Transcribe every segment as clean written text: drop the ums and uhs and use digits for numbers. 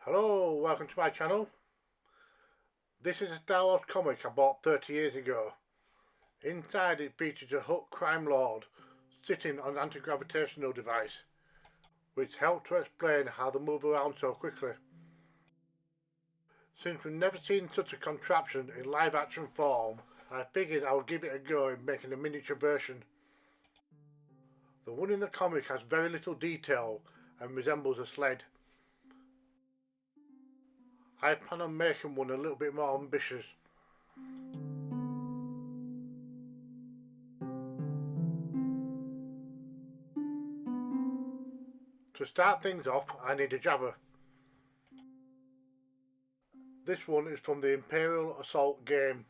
Hello, welcome to my channel. This is a Star Wars comic I bought 30 years ago. Inside it features a Hutt crime lord sitting on an anti-gravitational device, which helps to explain how they move around so quickly. Since we've never seen such a contraption in live action form, I figured I would give it a go in making a miniature version. The one in the comic has very little detail and resembles a sled. I plan on making one a little bit more ambitious. To start things off, I need a Jabba. This one is from the Imperial Assault game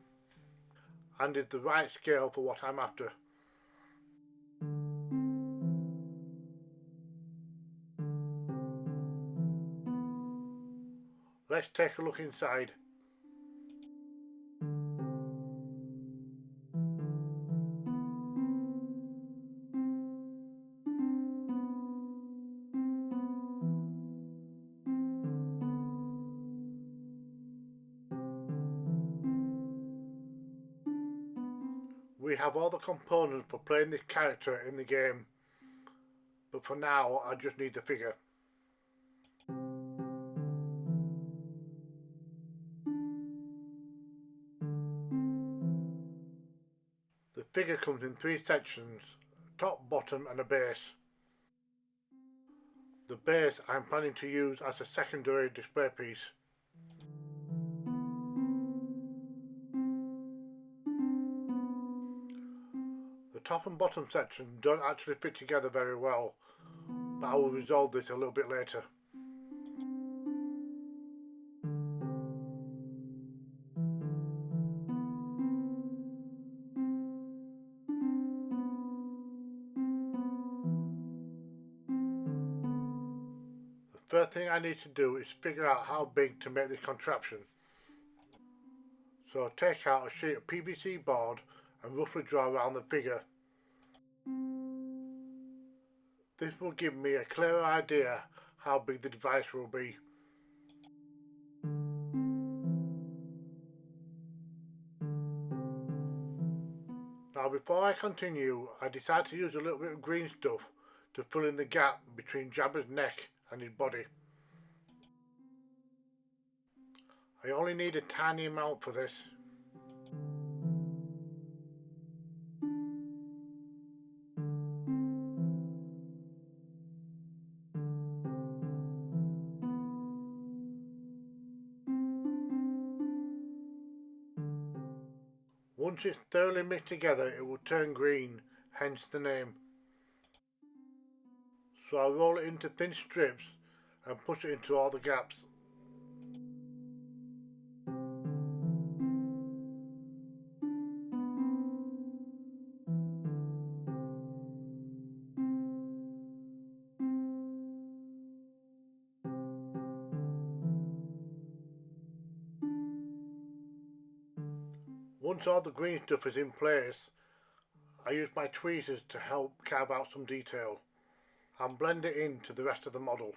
and is the right scale for what I'm after. Let's take a look inside. We have all the components for playing this character in the game, but for now I just need the figure. The figure comes in 3 sections, top, bottom and a base. The base I'm planning to use as a secondary display piece. The top and bottom section don't actually fit together very well, but I will resolve this a little bit later. The first thing I need to do is figure out how big to make this contraption. So take out a sheet of PVC board and roughly draw around the figure. This will give me a clearer idea how big the device will be. Now before I continue, I decided to use a little bit of green stuff to fill in the gap between Jabba's neck and his body. I only need a tiny amount for this. Once it's thoroughly mixed together it will turn green, hence the name. So I roll it into thin strips and push it into all the gaps. Once all the green stuff is in place, I use my tweezers to help carve out some detail and blend it into the rest of the model.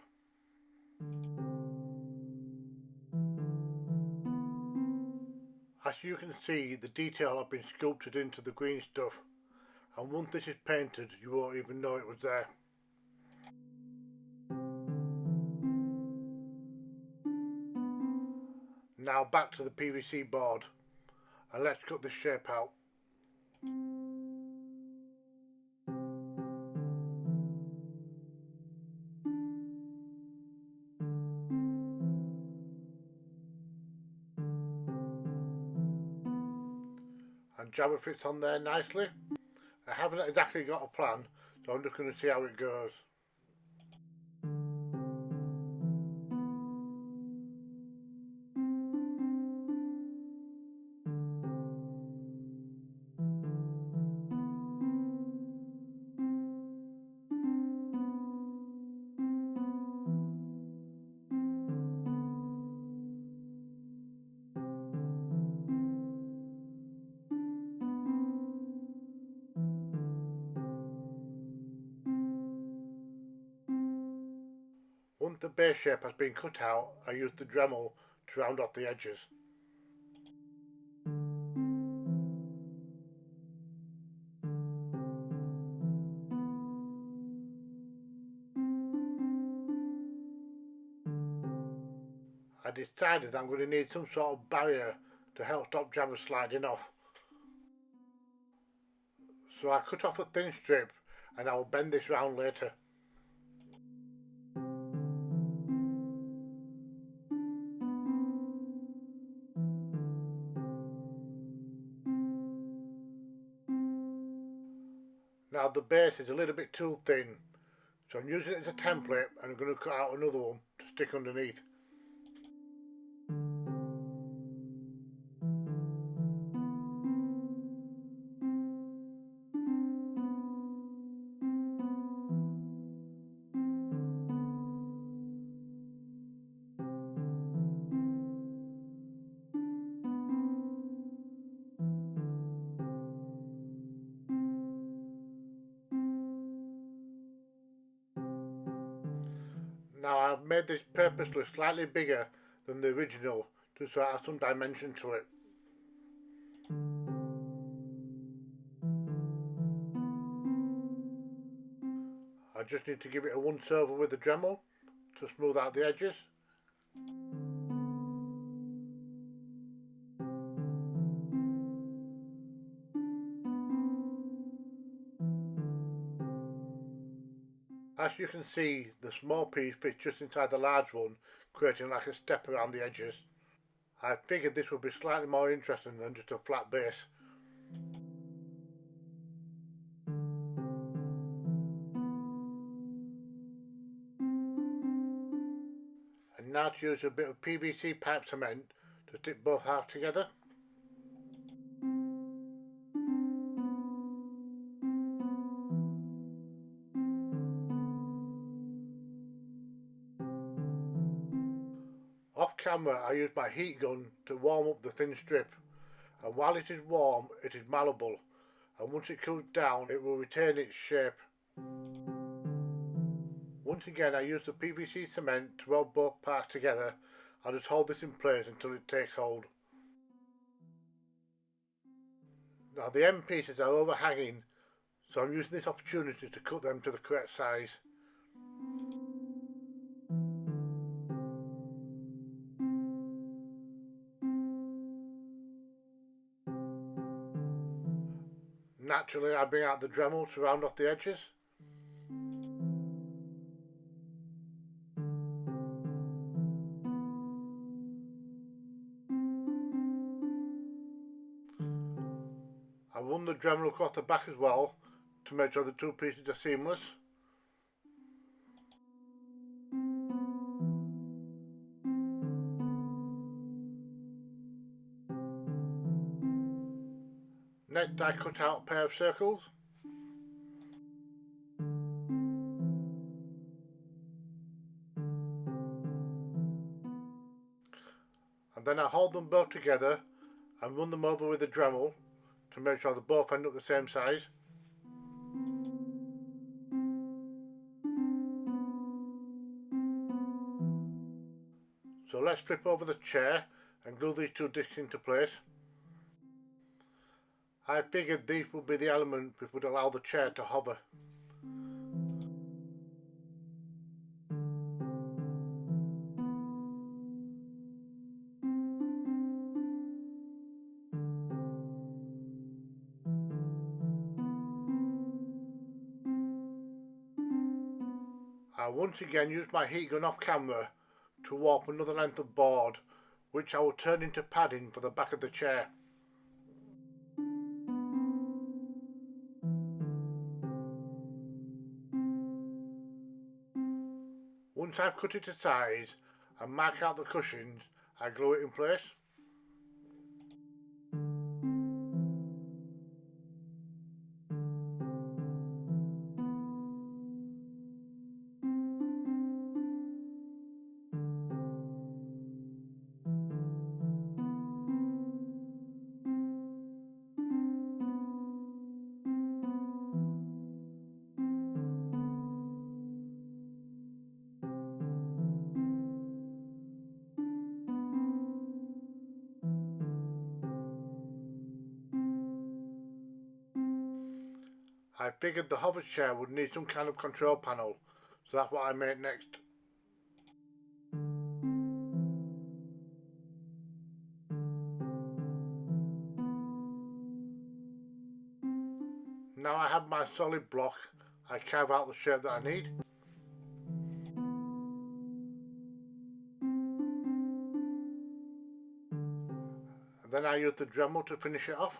As you can see, the detail has been sculpted into the green stuff, and once this is painted you won't even know it was there. Now back to the PVC board, and let's cut this shape out. And Jabba fits on there nicely. I haven't exactly got a plan, so I'm just going to see how it goes. the base shape has been cut out, I use the Dremel to round off the edges. I decided that I'm going to need some sort of barrier to help stop Jabba sliding off. So I cut off a thin strip and I will bend this round later. Now the base is a little bit too thin, so I'm using it as a template and I'm going to cut out another one to stick underneath. Now I've made this purposely slightly bigger than the original just so it has some dimension to it. I just need to give it a once over with the Dremel to smooth out the edges. As you can see, the small piece fits just inside the large one, creating like a step around the edges. I figured this would be slightly more interesting than just a flat base. And now to use a bit of PVC pipe cement to stick both halves together. Off camera I use my heat gun to warm up the thin strip, and while it is warm it is malleable, and once it cools down it will retain its shape. Once again I use the PVC cement to weld both parts together. I'll just hold this in place until it takes hold. Now the end pieces are overhanging, so I'm using this opportunity to cut them to the correct size. Naturally I bring out the Dremel to round off the edges. I run the Dremel across the back as well to make sure the two pieces are seamless. Next I cut out a pair of circles. And then I hold them both together and run them over with the Dremel to make sure they both end up the same size. So let's flip over the chair and glue these two discs into place. I figured these would be the elements which would allow the chair to hover. I once again use my heat gun off camera to warp another length of board, which I will turn into padding for the back of the chair. Once I've cut it to size and mark out the cushions, I glue it in place. I figured the hover chair would need some kind of control panel, so that's what I made next. Now I have my solid block, I carve out the shape that I need. And then I use the Dremel to finish it off.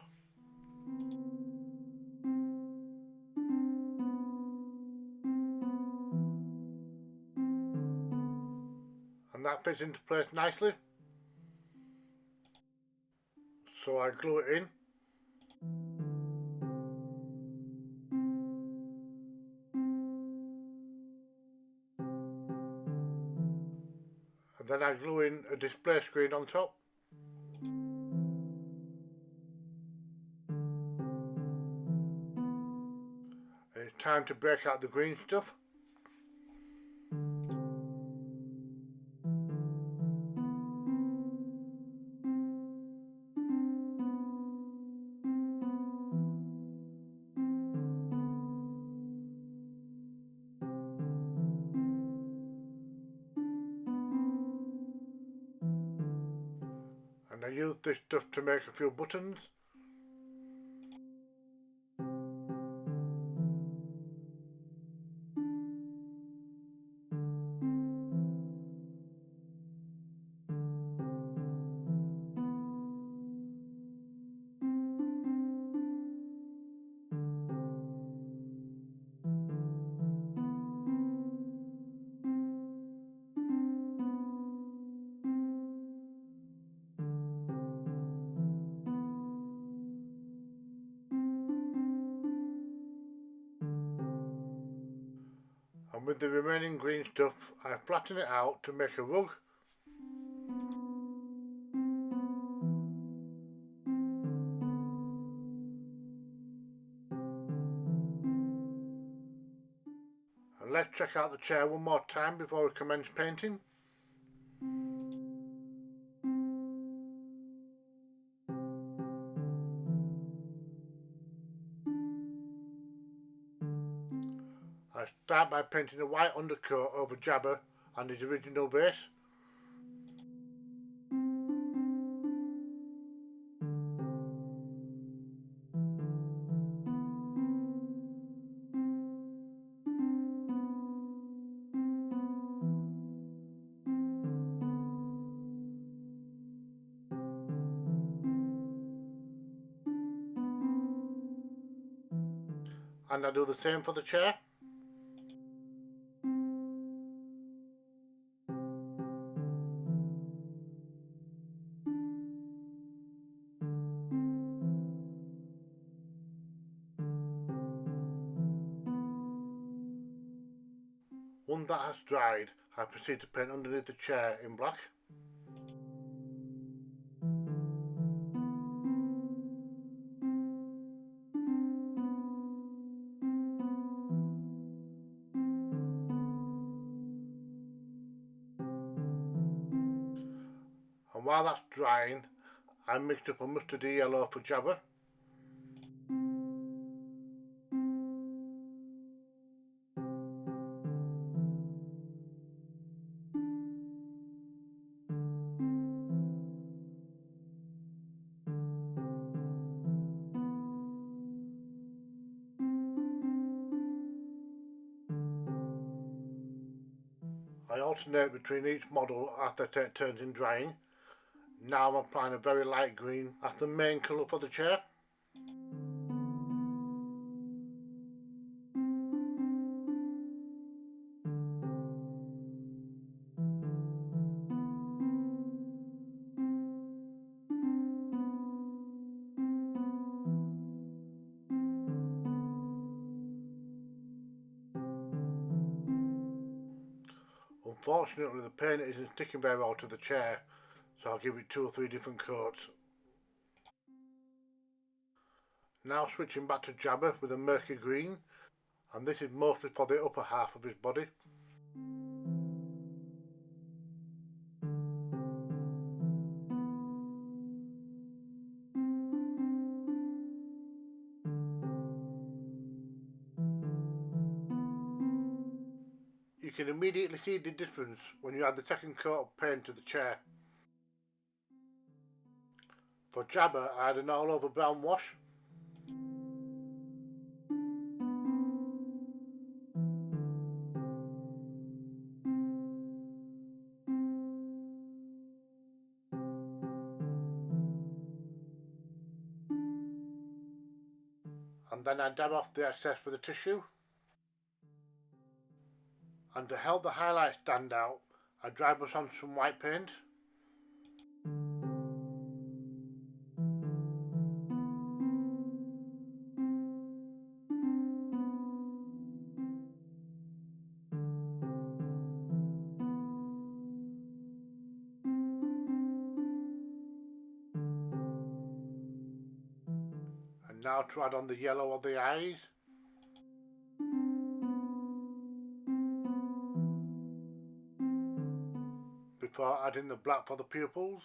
And that fits into place nicely. So I glue it in. And then I glue in a display screen on top. And it's time to break out the green stuff. And I use this stuff to make a few buttons. And with the remaining green stuff, I flatten it out to make a rug. And let's check out the chair one more time before we commence painting. I start by painting a white undercoat over Jabba and his original base. And I do the same for the chair. Once that has dried, I proceed to paint underneath the chair in black. And while that's drying, I mixed up a mustardy yellow for Jabba. I alternate between each model as they take turns in drying. Now I'm applying a very light green as the main colour for the chair. Unfortunately the paint isn't sticking very well to the chair, so I'll give it 2 or 3 different coats. Now switching back to Jabba with a murky green, and this is mostly for the upper half of his body. can immediately see the difference when you add the second coat of paint to the chair. For Jabba, I had an all over brown wash. And then I dab off the excess with a tissue. And to help the highlights stand out, I dry brush on some white paint. And now to add on the yellow of the eyes. Before adding the black for the pupils.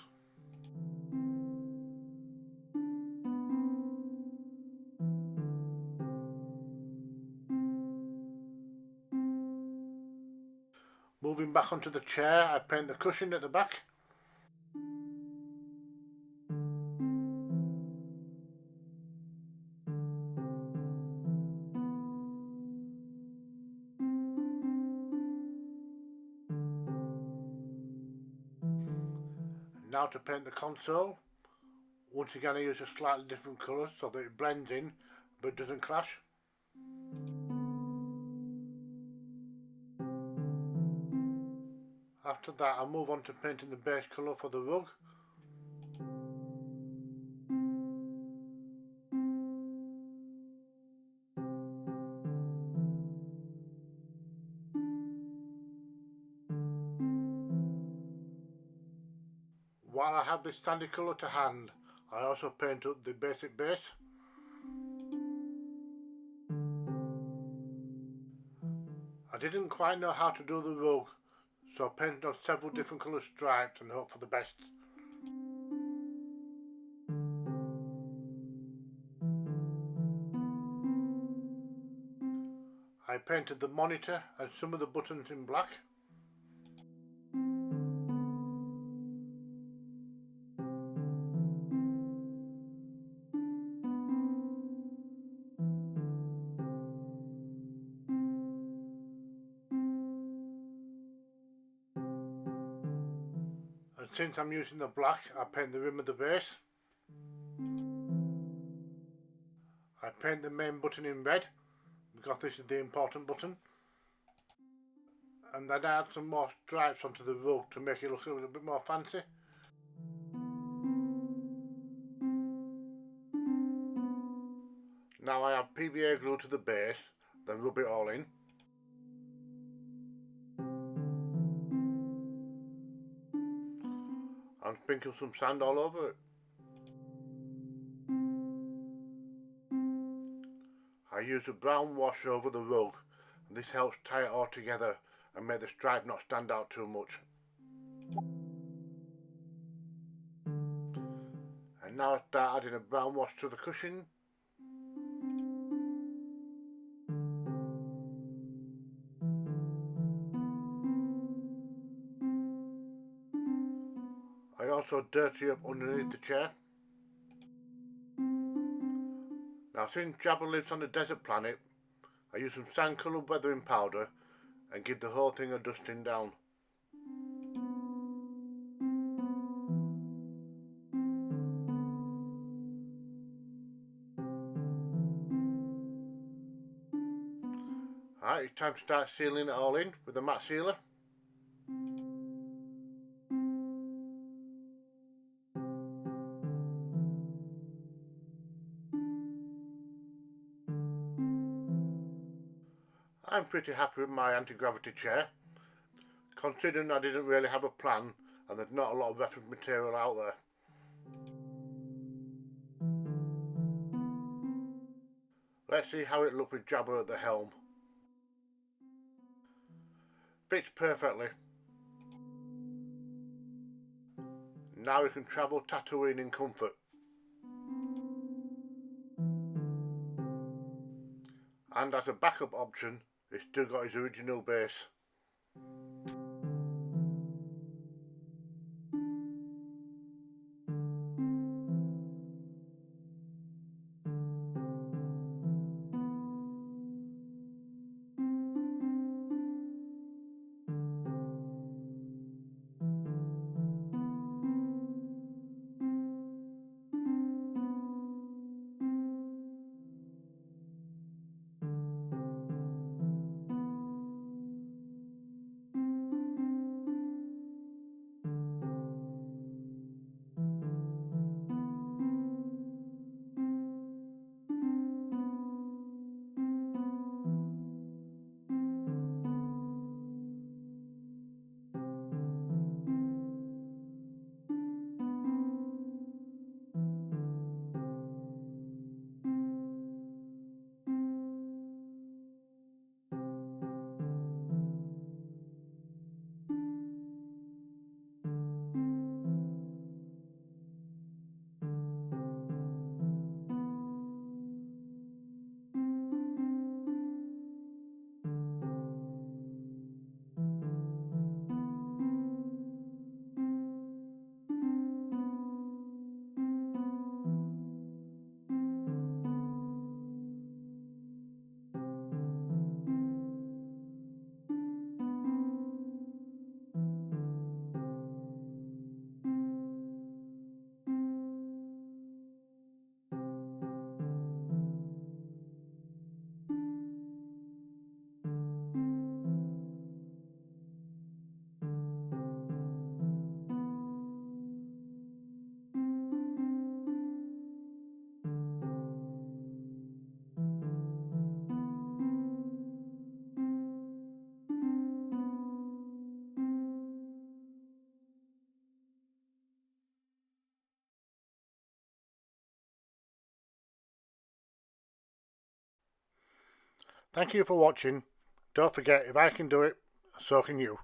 Moving back onto the chair, I paint the cushion at the back. Now to paint the console. Once again I use a slightly different colour so that it blends in but doesn't clash. After that I move on to painting the base colour for the rug. While I have this sandy colour to hand, I also paint up the basic base. I didn't quite know how to do the rug, so I painted on several different colour stripes and hope for the best. I painted the monitor and some of the buttons in black. And since I'm using the black, I paint the rim of the base. I paint the main button in red because this is the important button. And then I add some more stripes onto the rug to make it look a little bit more fancy. Now I add PVA glue to the base, then rub it all in. And sprinkle some sand all over it. I use a brown wash over the rug, and this helps tie it all together and make the stripe not stand out too much. And now I start adding a brown wash to the cushion. I also dirty up underneath the chair. Now since Jabba lives on a desert planet, I use some sand coloured weathering powder and give the whole thing a dusting down. Alright, it's time to start sealing it all in with the matte sealer. I'm pretty happy with my anti-gravity chair, considering I didn't really have a plan and there's not a lot of reference material out there. Let's see how it looks with Jabba at the helm. Fits perfectly. Now we can travel Tatooine in comfort. And as a backup option, it's still got his original base. Thank you for watching. Don't forget, if I can do it, so can you.